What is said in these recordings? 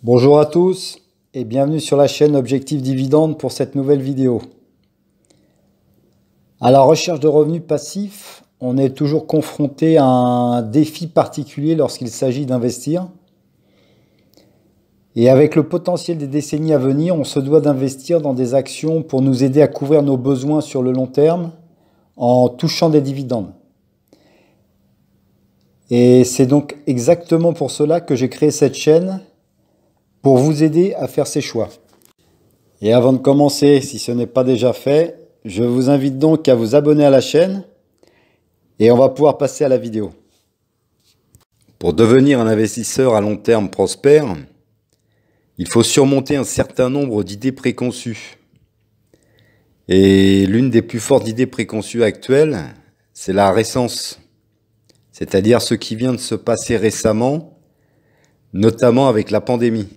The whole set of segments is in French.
Bonjour à tous et bienvenue sur la chaîne Objectif Dividende pour cette nouvelle vidéo. À la recherche de revenus passifs, on est toujours confronté à un défi particulier lorsqu'il s'agit d'investir. Et avec le potentiel des décennies à venir, on se doit d'investir dans des actions pour nous aider à couvrir nos besoins sur le long terme en touchant des dividendes. Et c'est donc exactement pour cela que j'ai créé cette chaîne, pour vous aider à faire ces choix. Et avant de commencer, si ce n'est pas déjà fait, je vous invite donc à vous abonner à la chaîne et on va pouvoir passer à la vidéo. Pour devenir un investisseur à long terme prospère, il faut surmonter un certain nombre d'idées préconçues. Et l'une des plus fortes idées préconçues actuelles, c'est la récence, c'est-à-dire ce qui vient de se passer récemment, notamment avec la pandémie.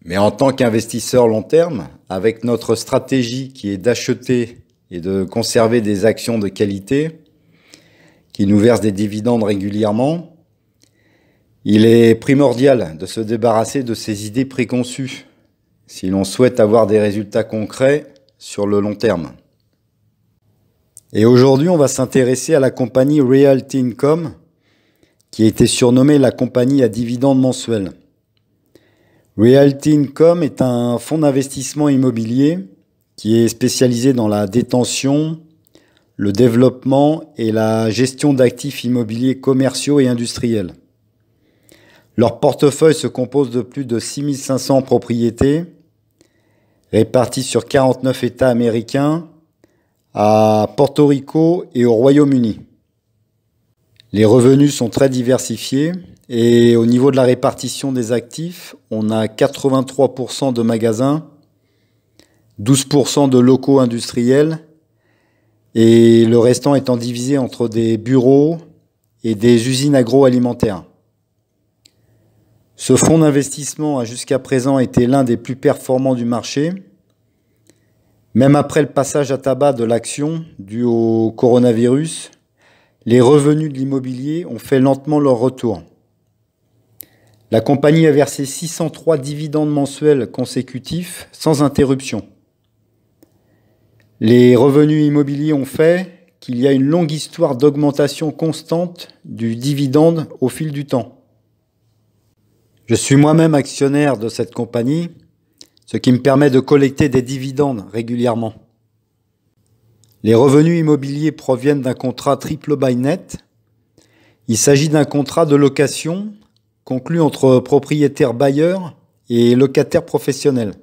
Mais en tant qu'investisseur long terme, avec notre stratégie qui est d'acheter et de conserver des actions de qualité, qui nous versent des dividendes régulièrement, il est primordial de se débarrasser de ces idées préconçues, si l'on souhaite avoir des résultats concrets sur le long terme. Et aujourd'hui, on va s'intéresser à la compagnie Realty Income, qui a été surnommée la compagnie à dividendes mensuels. Realty Income est un fonds d'investissement immobilier qui est spécialisé dans la détention, le développement et la gestion d'actifs immobiliers commerciaux et industriels. Leur portefeuille se compose de plus de 6500 propriétés réparties sur 49 États américains, à Porto Rico et au Royaume-Uni. Les revenus sont très diversifiés et au niveau de la répartition des actifs, on a 83% de magasins, 12% de locaux industriels et le restant étant divisé entre des bureaux et des usines agroalimentaires. Ce fonds d'investissement a jusqu'à présent été l'un des plus performants du marché, même après le passage à tabac de l'action dû au coronavirus. Les revenus de l'immobilier ont fait lentement leur retour. La compagnie a versé 603 dividendes mensuels consécutifs sans interruption. Les revenus immobiliers ont fait qu'il y a une longue histoire d'augmentation constante du dividende au fil du temps. Je suis moi-même actionnaire de cette compagnie, ce qui me permet de collecter des dividendes régulièrement. Les revenus immobiliers proviennent d'un contrat triple bail net. Il s'agit d'un contrat de location conclu entre propriétaires bailleurs et locataires professionnels.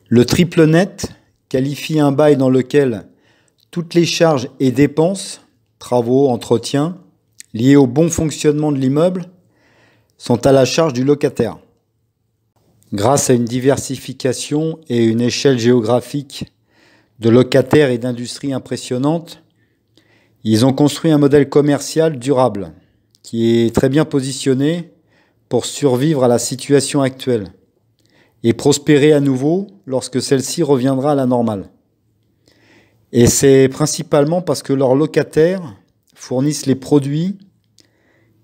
Le triple net qualifie un bail dans lequel toutes les charges et dépenses, travaux, entretien, liées au bon fonctionnement de l'immeuble, sont à la charge du locataire. Grâce à une diversification et une échelle géographique de locataires et d'industries impressionnantes, ils ont construit un modèle commercial durable qui est très bien positionné pour survivre à la situation actuelle et prospérer à nouveau lorsque celle-ci reviendra à la normale. Et c'est principalement parce que leurs locataires fournissent les produits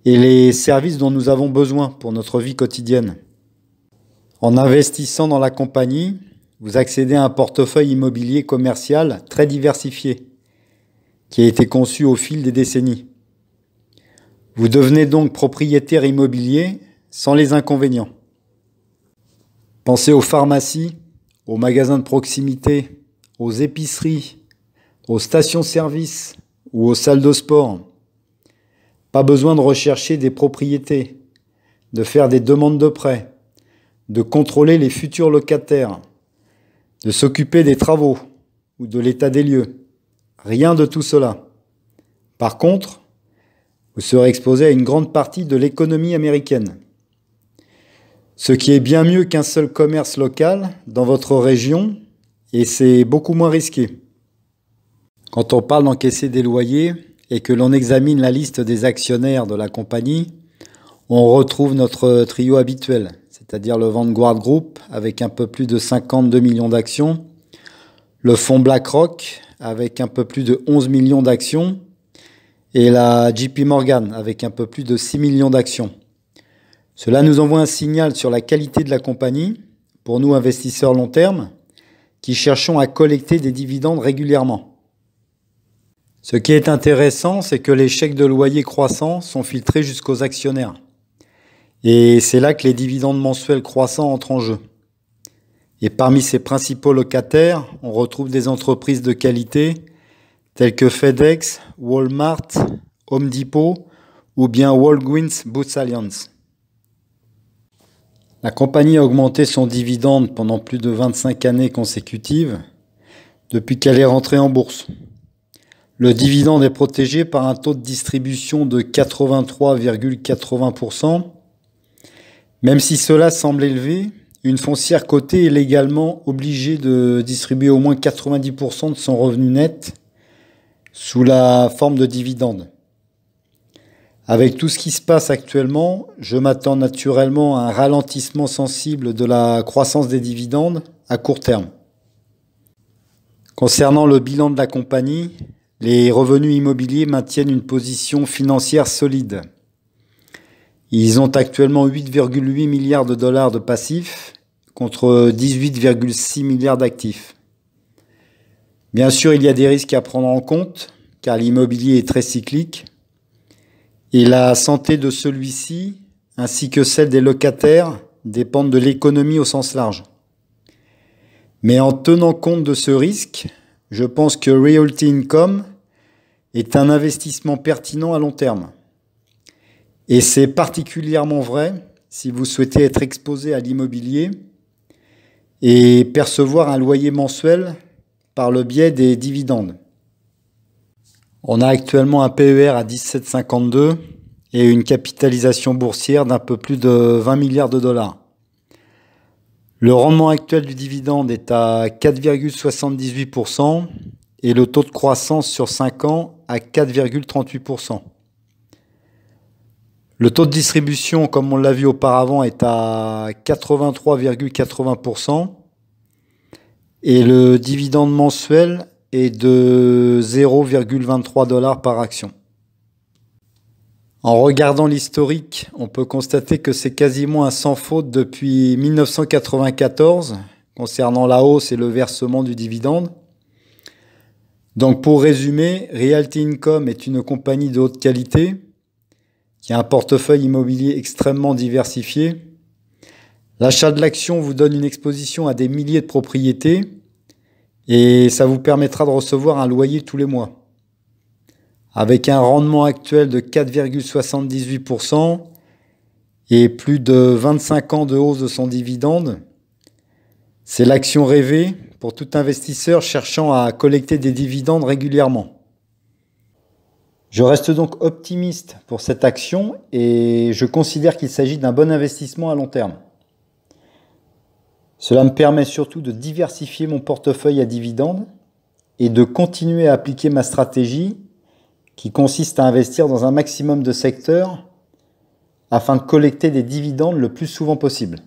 et les services dont nous avons besoin pour notre vie quotidienne. En investissant dans la compagnie, vous accédez à un portefeuille immobilier commercial très diversifié, qui a été conçu au fil des décennies. Vous devenez donc propriétaire immobilier sans les inconvénients. Pensez aux pharmacies, aux magasins de proximité, aux épiceries, aux stations-service ou aux salles de sport. Pas besoin de rechercher des propriétés, de faire des demandes de prêt, de contrôler les futurs locataires, de s'occuper des travaux ou de l'état des lieux. Rien de tout cela. Par contre, vous serez exposé à une grande partie de l'économie américaine. Ce qui est bien mieux qu'un seul commerce local dans votre région, et c'est beaucoup moins risqué. Quand on parle d'encaisser des loyers et que l'on examine la liste des actionnaires de la compagnie, on retrouve notre trio habituel, c'est-à-dire le Vanguard Group avec un peu plus de 52 millions d'actions, le fonds BlackRock avec un peu plus de 11 millions d'actions et la JP Morgan avec un peu plus de 6 millions d'actions. Cela nous envoie un signal sur la qualité de la compagnie, pour nous investisseurs long terme, qui cherchons à collecter des dividendes régulièrement. Ce qui est intéressant, c'est que les chèques de loyer croissants sont filtrés jusqu'aux actionnaires. Et c'est là que les dividendes mensuels croissants entrent en jeu. Et parmi ces principaux locataires, on retrouve des entreprises de qualité telles que FedEx, Walmart, Home Depot ou bien Walgreens Boots Alliance. La compagnie a augmenté son dividende pendant plus de 25 années consécutives depuis qu'elle est rentrée en bourse. Le dividende est protégé par un taux de distribution de 83,80%. Même si cela semble élevé, une foncière cotée est légalement obligée de distribuer au moins 90% de son revenu net sous la forme de dividende. Avec tout ce qui se passe actuellement, je m'attends naturellement à un ralentissement sensible de la croissance des dividendes à court terme. Concernant le bilan de la compagnie, les revenus immobiliers maintiennent une position financière solide. Ils ont actuellement 8,8 milliards de dollars de passifs contre 18,6 milliards d'actifs. Bien sûr, il y a des risques à prendre en compte, car l'immobilier est très cyclique, et la santé de celui-ci, ainsi que celle des locataires, dépendent de l'économie au sens large. Mais en tenant compte de ce risque, je pense que Realty Income est un investissement pertinent à long terme. Et c'est particulièrement vrai si vous souhaitez être exposé à l'immobilier et percevoir un loyer mensuel par le biais des dividendes. On a actuellement un PER à 17,52 et une capitalisation boursière d'un peu plus de 20 milliards de dollars. Le rendement actuel du dividende est à 4,78% et le taux de croissance sur 5 ans à 4,38%. Le taux de distribution, comme on l'a vu auparavant, est à 83,80% et le dividende mensuel est de 0,23 $ par action. En regardant l'historique, on peut constater que c'est quasiment un sans faute depuis 1994 concernant la hausse et le versement du dividende. Donc pour résumer, Realty Income est une compagnie de haute qualité qui a un portefeuille immobilier extrêmement diversifié. L'achat de l'action vous donne une exposition à des milliers de propriétés et ça vous permettra de recevoir un loyer tous les mois. Avec un rendement actuel de 4,78% et plus de 25 ans de hausse de son dividende, c'est l'action rêvée pour tout investisseur cherchant à collecter des dividendes régulièrement. Je reste donc optimiste pour cette action et je considère qu'il s'agit d'un bon investissement à long terme. Cela me permet surtout de diversifier mon portefeuille à dividendes et de continuer à appliquer ma stratégie qui consiste à investir dans un maximum de secteurs afin de collecter des dividendes le plus souvent possible.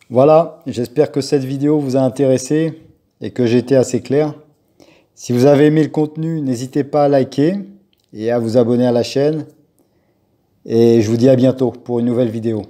Voilà, j'espère que cette vidéo vous a intéressé et que j'ai été assez clair. Si vous avez aimé le contenu, n'hésitez pas à liker et à vous abonner à la chaîne. Et je vous dis à bientôt pour une nouvelle vidéo.